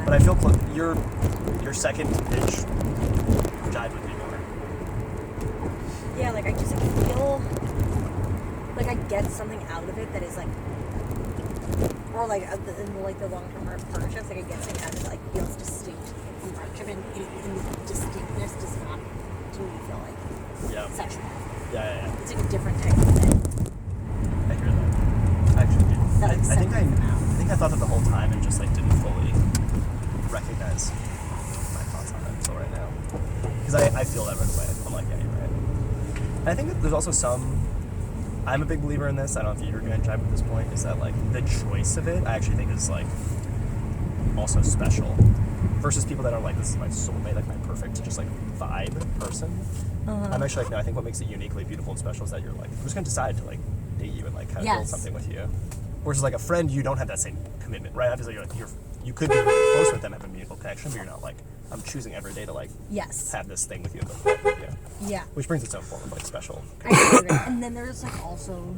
But I feel your second pitch jived with me more. Yeah, like I just feel like I get something out of it that is like, or like in like the long-term partnerships, like I get something out of it that like feels distinct from partnership, and distinctness does not to me feel like sexual. Yeah. It's like a different type of thing. I hear that. Actually, That, like, I think I thought that the whole time and just like didn't fully recognize my thoughts on it until right now. Because I feel that right away. I'm like, yeah, you're right. And I think that there's also I'm a big believer in this. I don't know if you're going to jive at this point. Is that like the choice of it? I actually think is like also special versus people that are like, this is my soulmate, like my perfect, just like vibe person. I'm actually like, no. I think what makes it uniquely beautiful and special is that you're like, who's going to decide to like date you and like kind of build something with you. Versus like a friend, you don't have that same commitment, right? Obviously, you could be really close with them, have a meaningful connection, but you're not like, I'm choosing every day to like have this thing with you and build with you. Yeah. Which brings its own form of like special. I agree. And then there's like also,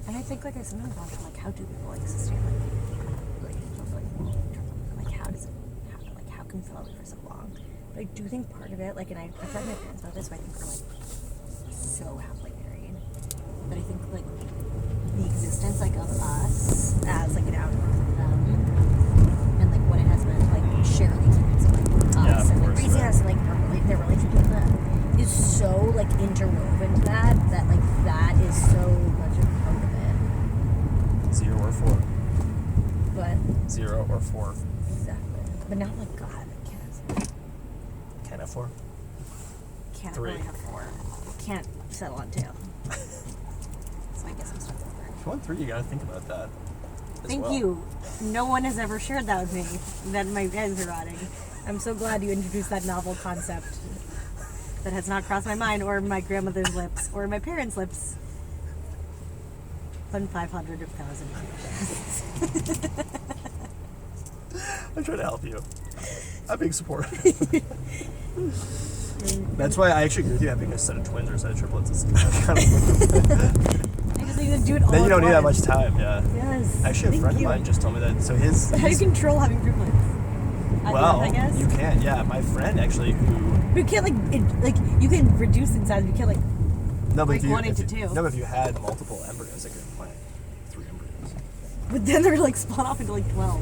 and I think like I sometimes wonder like how do people like sustain like relationships like long term, like how does it happen, like how can we follow it for so long? But I do think part of it, like, and I've talked to my parents about this, but I think we're like so happily married that I think like the existence like of us as like an outgrowth of them and like what it has meant to like share the experience of like us and like raising us and like their relationship with them is so like interwoven to that like that is so much a part of it. 0 or 4. But 0 or 4. exactly. But now like God, I Can't have 4. can't 3. really have 4. Can't settle on 2. So I guess I'm stuck with 3. If you want 3, you gotta think about that. Thank you. No one has ever shared that with me. That my heads are rotting. I'm so glad you introduced that novel concept that has not crossed my mind or my grandmother's lips or my parents' lips. Fun 500 of 1,000 I'm trying to help you. I'm being supportive. That's why I actually agree with you having a set of twins or a set of triplets. Is kind of I just need to do it all then you don't at need that once. much time, yeah. Yes. Actually, a friend of mine just told me that. So How do you control having triplets? well, I guess. you can, yeah. My friend actually who... You can't you can reduce in size. You can't like No, but break if you, 1 into 2. No, but if you had multiple embryos, like you could plant 3 embryos. But then they're like split off into like 12.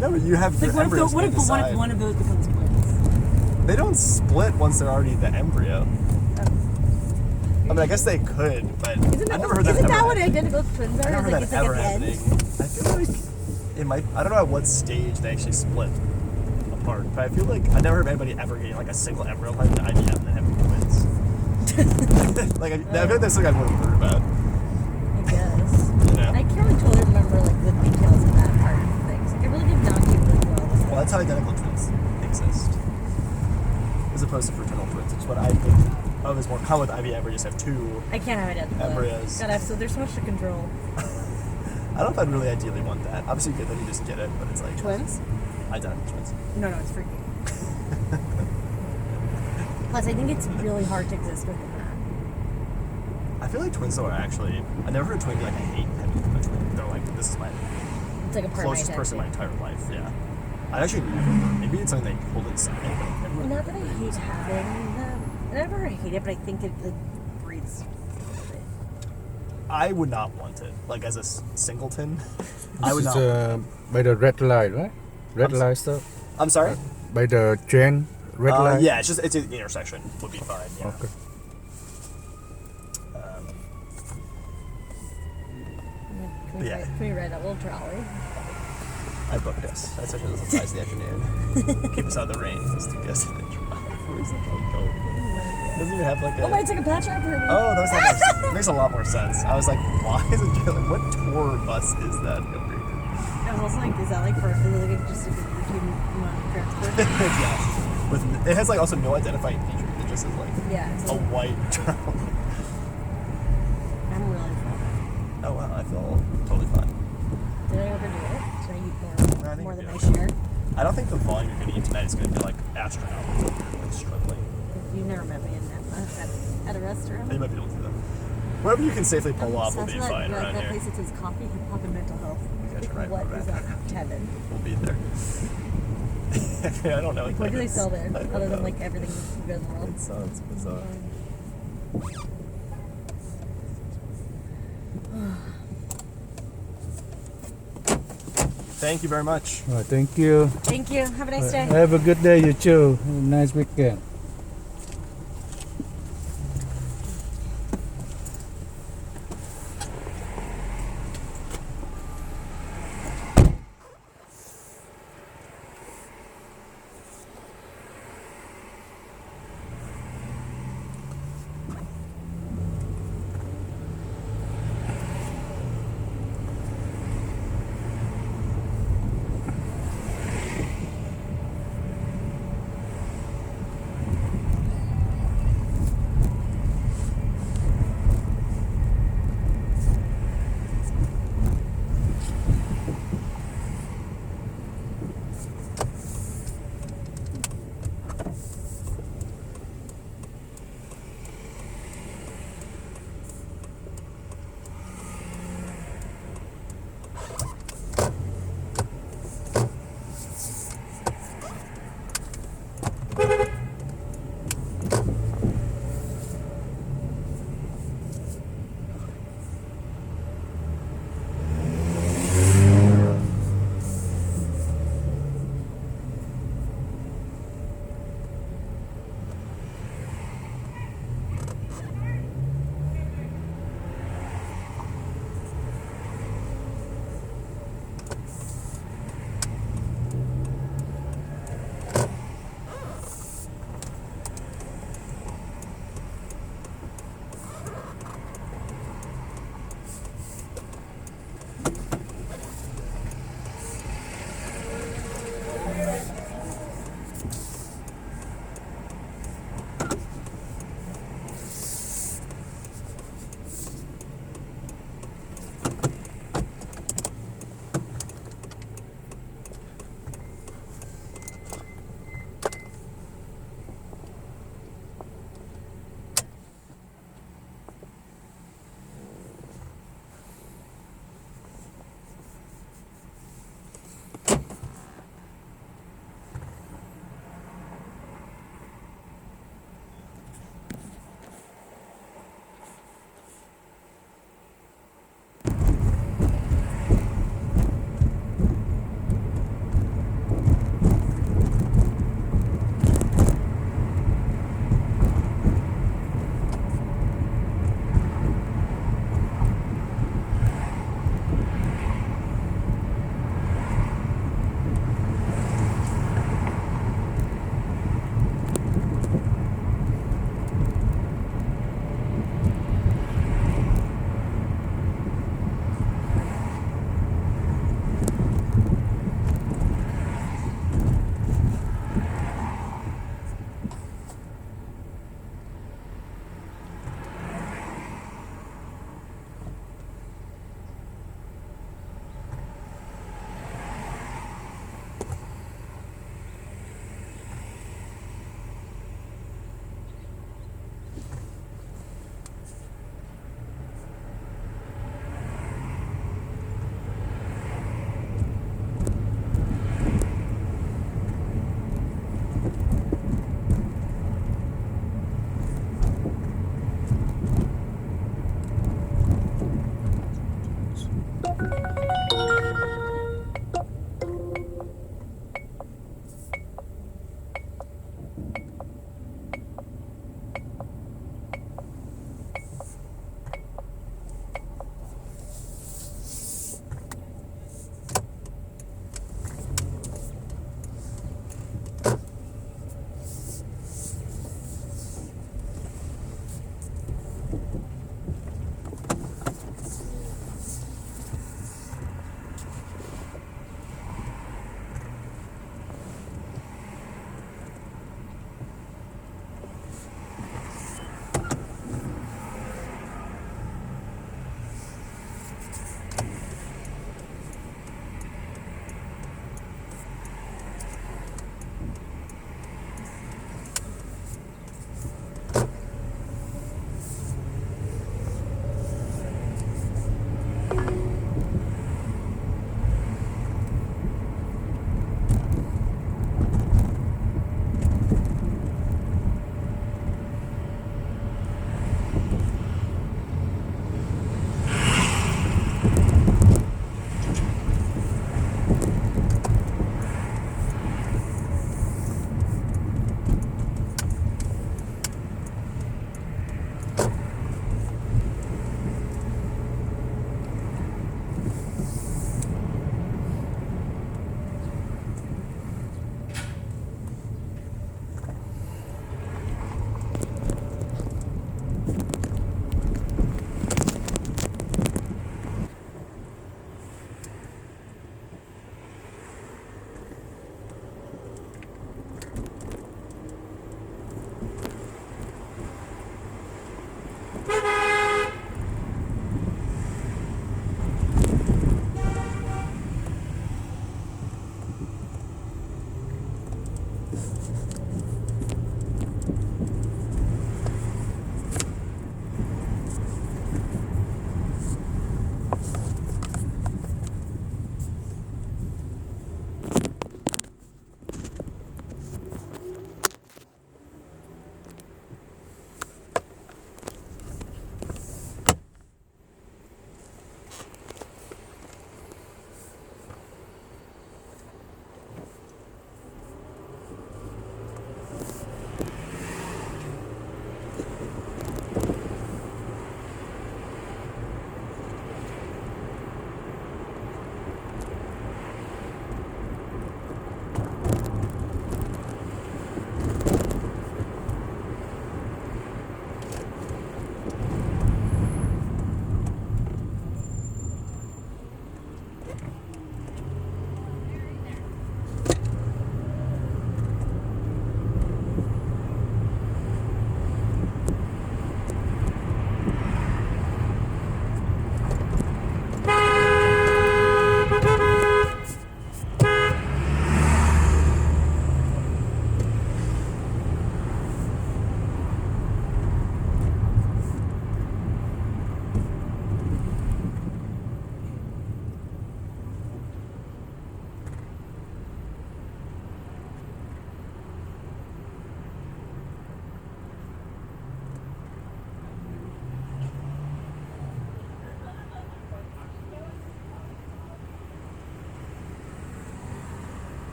No, but you have Like your embryos what if one of those becomes twins? They don't split once they're already the embryo. I mean, I guess they could, but I've never heard that. Isn't that what identical twins are? I've never heard It's that like ever at the end. happening. I feel like it might. I don't know at what stage they actually split apart, but I feel like I never heard anybody ever getting like a single embryo like the IVF and then having twins. Like I feel like that's something I would have heard about. I guess. You know? I can't really totally remember like the details of that part of things. Like I really did not do really well with Well, that's how identical twins exist, as opposed to fraternal twins, which is what I think of as more common with IVF, where you just have 2 I can't have identical embryos. God, so there's so much to control. I don't know if I'd really ideally want that. Obviously, you could, then you just get it, but it's like Twins? identical twins. No, it's freaky. Plus, I think it's really hard to exist within that. I feel like twins though are actually. I never heard a twin be like, I hate having a twin. They're like, this is my It's like a part closest of my person in my identity. entire life. Yeah. I actually maybe it's something they hold inside. But I've never, Not that I hate having them. I never hate it, but I think it like breeds. I would not want it. Like as a singleton, I would This not. is by the red light, right? Red I'm light stuff. I'm sorry. By the chain, red light. Yeah, it's an intersection would be fine. Yeah. Okay. Can we ride that little trolley? I booked us. That's such a surprise the afternoon. Keep us out of the rain. Let's do this. Where's the boat going? Doesn't even have like a. Oh, wait, it's like a patch up for me. Oh, makes a lot more sense. I was like, why is it like, what tour bus is that? I was also like, is that like for like just a routine transport? Yeah. It has like also no identifying features. It just is like It's a white trolley. I'm really fun. Oh wow, I feel totally fine. Did I overdo it? Did I eat I think more you than did. my share? I don't think the volume you're gonna eat tonight is gonna be like astronomical. Like struggling. You've never met me at a restaurant. You might be able to do that. Whatever you can safely pull off will be Sounds fine like around that here. place that says coffee, hip hop, and mental health. Okay. gonna Like, turn right. what Right. is that Tevin? We'll be there. I don't know. Like, what do they is. sell there I don't other than know. like everything good in the world? It sounds bizarre. Thank you very much. Thank you. Thank you. Have a nice day. Have a good day, you too. Nice weekend.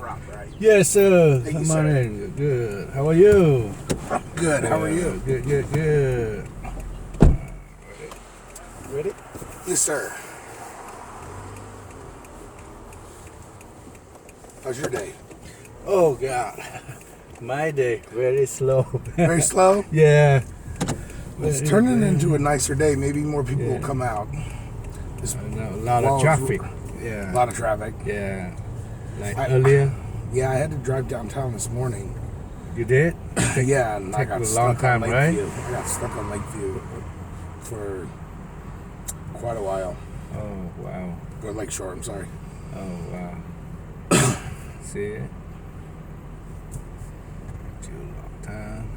drop, right? Yes, sir. Thank you, Come on sir. in. Good. How are you? Good. How are you? Good, good, good. Ready? Yes, sir. How's your day? Oh, God. My day, very slow. Very slow? Yeah. It's turning into a nicer day. Maybe more people will Yeah. come out. This I know, a lot of walls- traffic. Yeah. A lot of traffic. Yeah. Like I- earlier. Yeah, I had to drive downtown this morning. You did? Yeah, and I take got a stuck long time, on right? Lakeview. I got stuck on Lakeview for quite a while. Oh, wow. Or Lakeshore, I'm sorry. Oh, wow. See it? Too long time.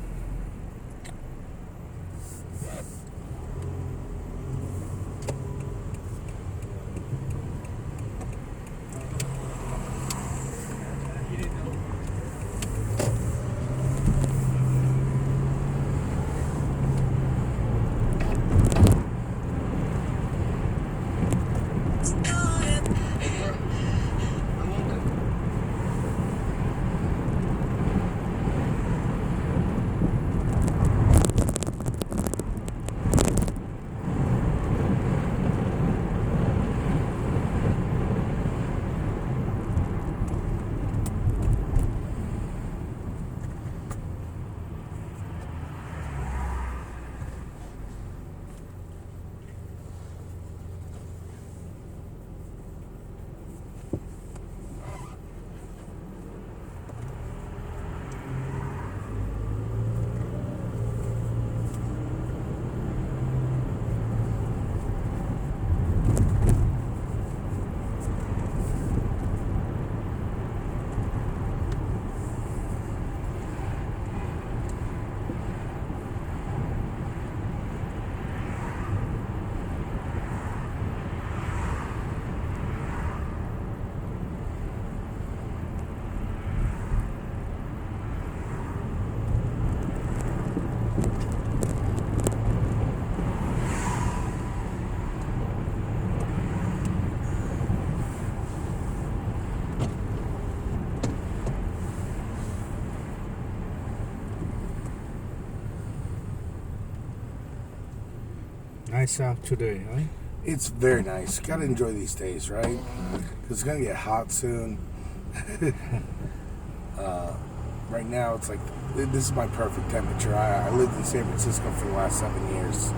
Nice out today, right? It's very nice. Gotta enjoy these days, right? 'Cause it's gonna get hot soon. Right now, it's like this is my perfect temperature. I lived in San Francisco for the last 7 years,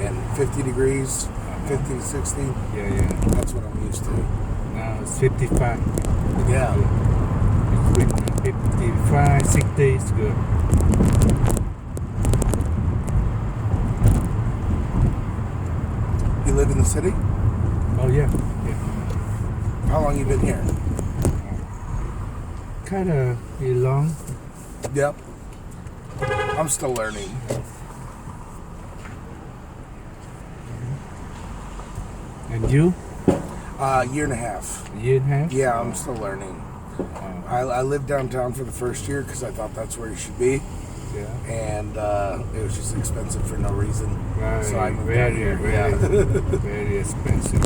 and 50 degrees, 50 to 60. Yeah, yeah. That's what I'm used to. Now it's 55. Yeah. Between 55, 60 is good. You live in the city? Oh, yeah. Yeah. How long you been here? Kind of long. Yep. I'm still learning. And you? Year and a half. A year and a half? Yeah, I'm still learning. Oh, I lived downtown for the first year because I thought that's where you should be, yeah. and it was just expensive for no reason. Right. So I moved very, down here. very, Yeah. very expensive.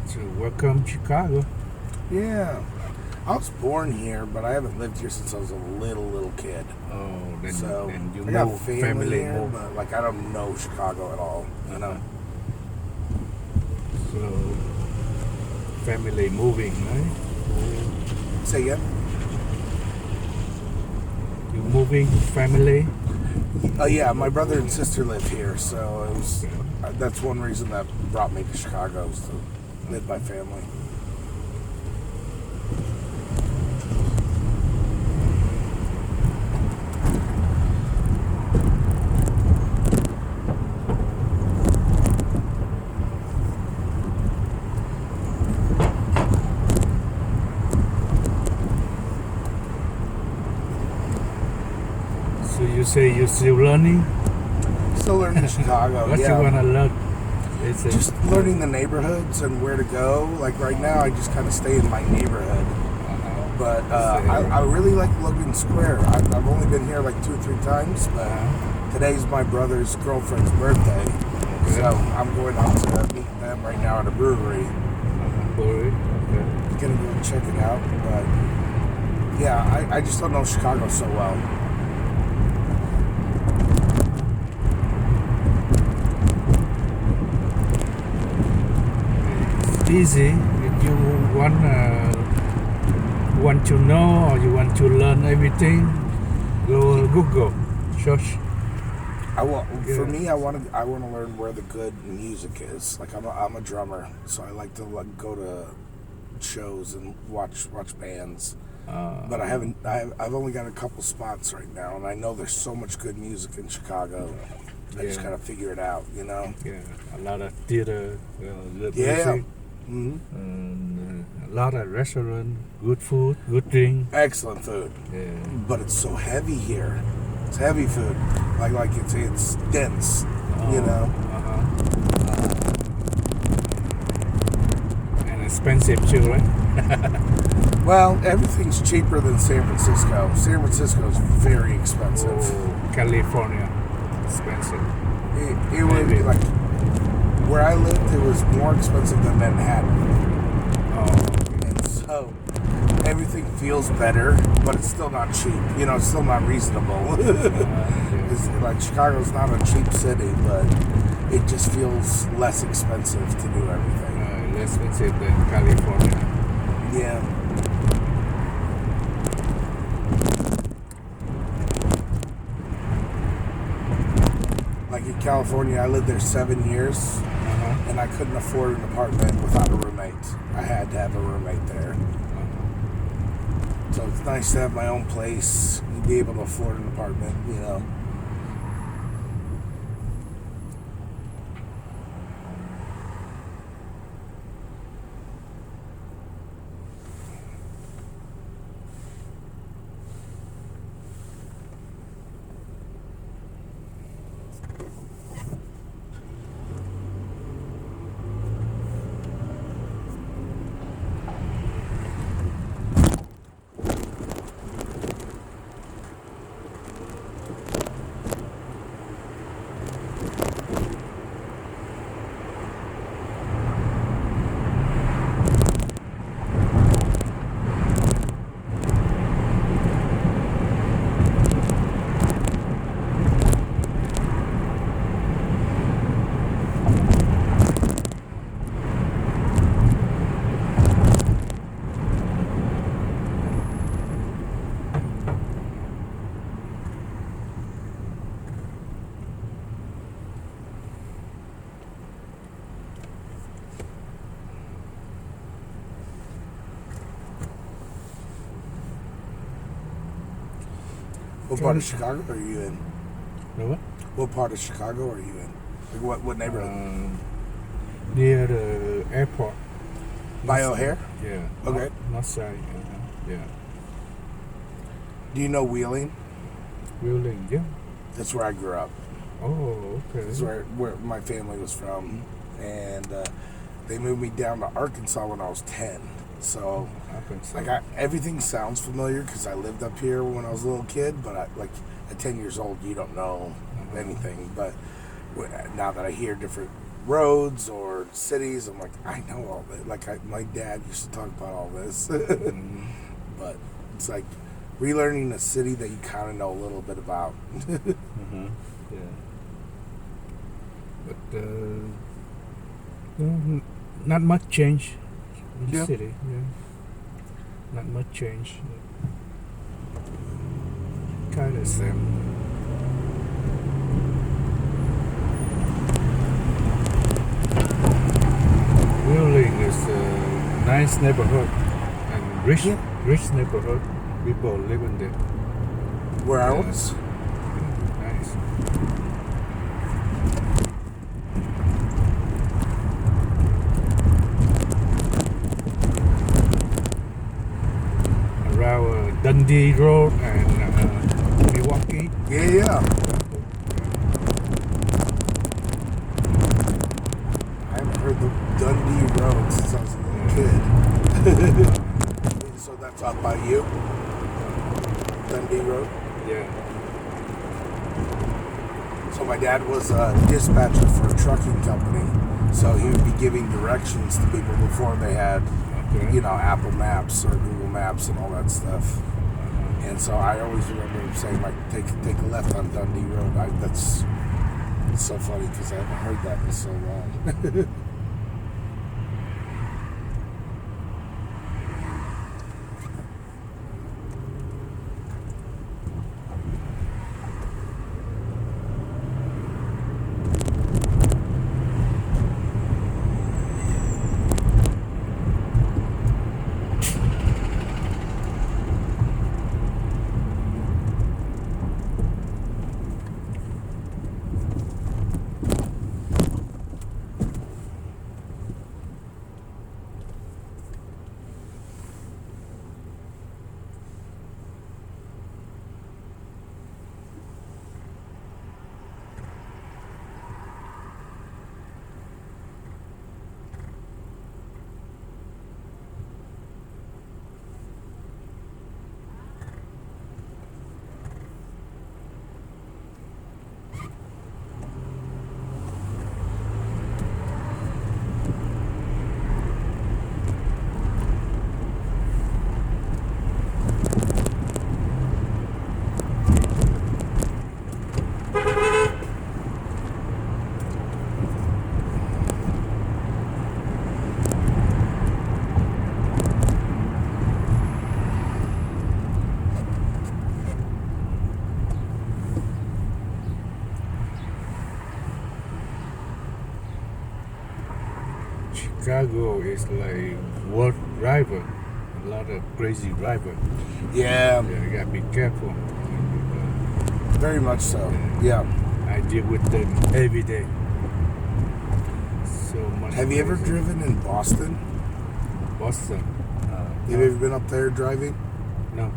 So welcome Chicago. Yeah. I was born here, but I haven't lived here since I was a little kid. Oh, then, So then you I got move, family here, move. but like I don't know Chicago at all. You know. So family moving, right? Say again? You moving family? Oh yeah, my brother and sister live here, so it was. That's one reason that brought me to Chicago, is to live my family. So you say you're still learning? Still learning Chicago. What yeah. you wanna learn? It's a, Just learning the neighborhoods and where to go. Like right now, I just kind of stay in my neighborhood. But I really like Logan Square. I've only been here like 2 or 3 times, but today's my brother's girlfriend's birthday. So I'm going out to meet them right now at a brewery. Brewery. Okay. Gonna go and check it out. But yeah, I just don't know Chicago so well. It's easy if you want to know or you want to learn everything. Go Google, search. For Yeah. me, I want to learn where the good music is. Like I'm a drummer, so I like to go to shows and watch bands. But I've only got a couple spots right now, and I know there's so much good music in Chicago. I just Yeah. gotta figure it out, you know. Yeah, a lot of theater, good Yeah. music, hmm and a lot of restaurant, good food, good drink. Excellent food, Yeah. but it's so heavy here. It's heavy food, like it's dense, you know. Uh-huh. And expensive too, right? Well, everything's cheaper than San Francisco. San Francisco is very expensive. Oh, California, expensive. It would be like where I lived. It was more expensive than Manhattan, Oh, and so everything feels better, but it's still not cheap. You know, it's still not reasonable. yeah. It's like Chicago's not a cheap city, but it just feels less expensive to do everything. Less expensive than California. Yeah. Like in California, I lived there 7 years, Uh-huh. and I couldn't afford an apartment without a roommate. I had to have a roommate there. So it's nice to have my own place and be able to afford an apartment, you know. What part of Chicago are you in? No what? What part of Chicago are you in? Like what neighborhood? Near the airport. By O'Hare? Yeah. Okay. North side. Yeah. Do you know Wheeling? Wheeling. Yeah. That's where I grew up. Oh, okay. That's where my family was from. And they moved me down to Arkansas when I was 10. So, Arkansas. like, everything sounds familiar because I lived up here when I was a little kid. But, at 10 years old, you don't know anything. But now that I hear different roads or cities, I'm like, I know all that. Like, my dad used to talk about all this. But it's like relearning a city that you kind of know a little bit about. Yeah. But not much change in the Yeah. city. Yeah. Not much change. Kind of same. Wheeling is a nice neighborhood and rich neighborhood. People live in there. Where I Yeah. was? Nice. Around Dundee Road and Milwaukee. Yeah. I haven't heard the Dundee Road since I was a little kid. So that's up by you? Dundee Road? Yeah. So my dad was a dispatcher for a trucking company. So he would be giving directions to people before they had, Okay. you know, Apple Maps or Google Maps and all that stuff. And so I always remember him saying, like, take a left on Dundee Road. That's so funny because I haven't heard that in so long. Chicago is like world driver, a lot of crazy driver. Yeah, Yeah, you gotta be careful. very much so. Yeah. I deal with them every day. So much. Have you ever crazy. driven in Boston? Boston? Have you ever been up there driving? No.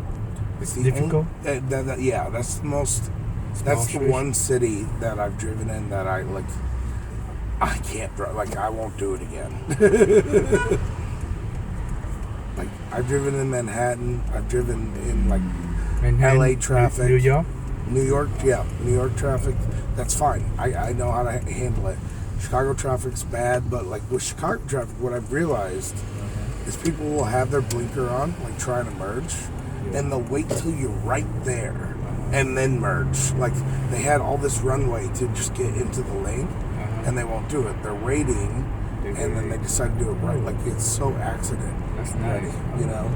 It's the difficult? Yeah, that's the most. That's the Frustration. one city that I've driven in that I like. I can't drive. Like I won't do it again. Like I've driven in Manhattan. I've driven in like Manhattan, LA traffic. New York? New York. Yeah, New York traffic. That's fine. I know how to handle it. Chicago traffic's bad, but like with Chicago traffic, what I've realized is people will have their blinker on, like trying to merge, and they'll wait till you're right there and then merge. Like they had all this runway to just get into the lane, and they won't do it. They're waiting, and then they decide to do it right. Like it's so accident That's ready, nice. you know.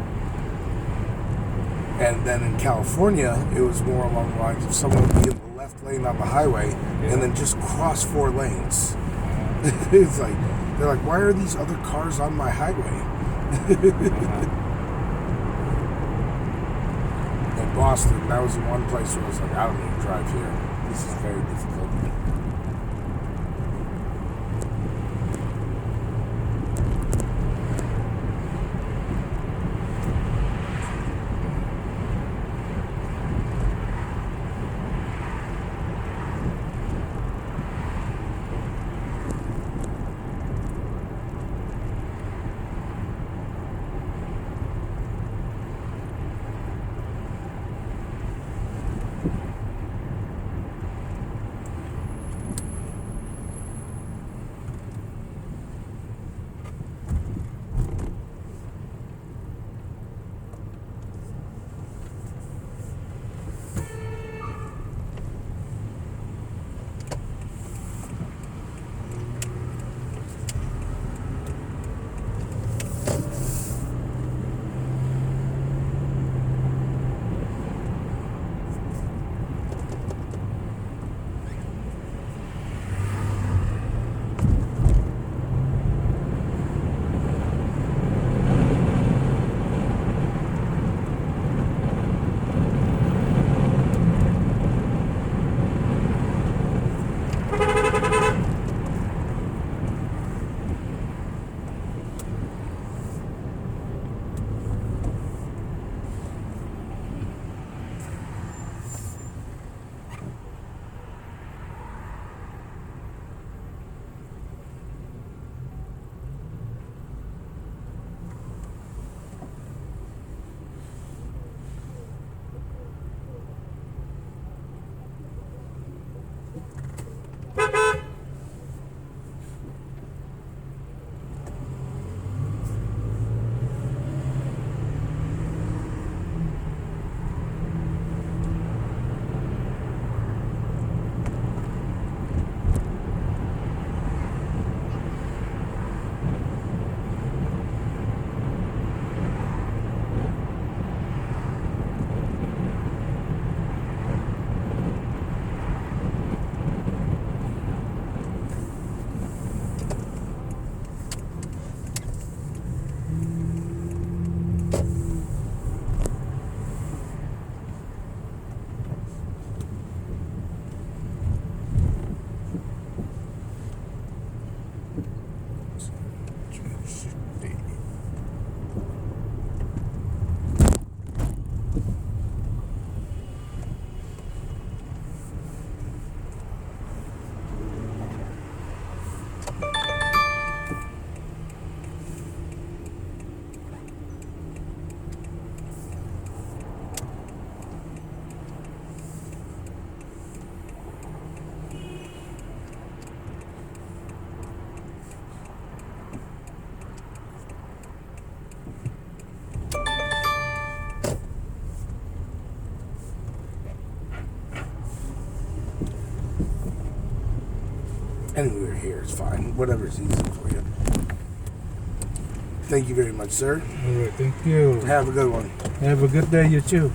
And then in California, it was more along the lines of someone would be in the left lane on the highway and then just cross 4 lanes. It's like they're like, why are these other cars on my highway? In Boston, that was the one place where I was like, I don't need to drive here. This is very difficult. Anywhere here is fine. Whatever's easy for you. Thank you very much, sir. All right, thank you. Have a good one. Have a good day, you too.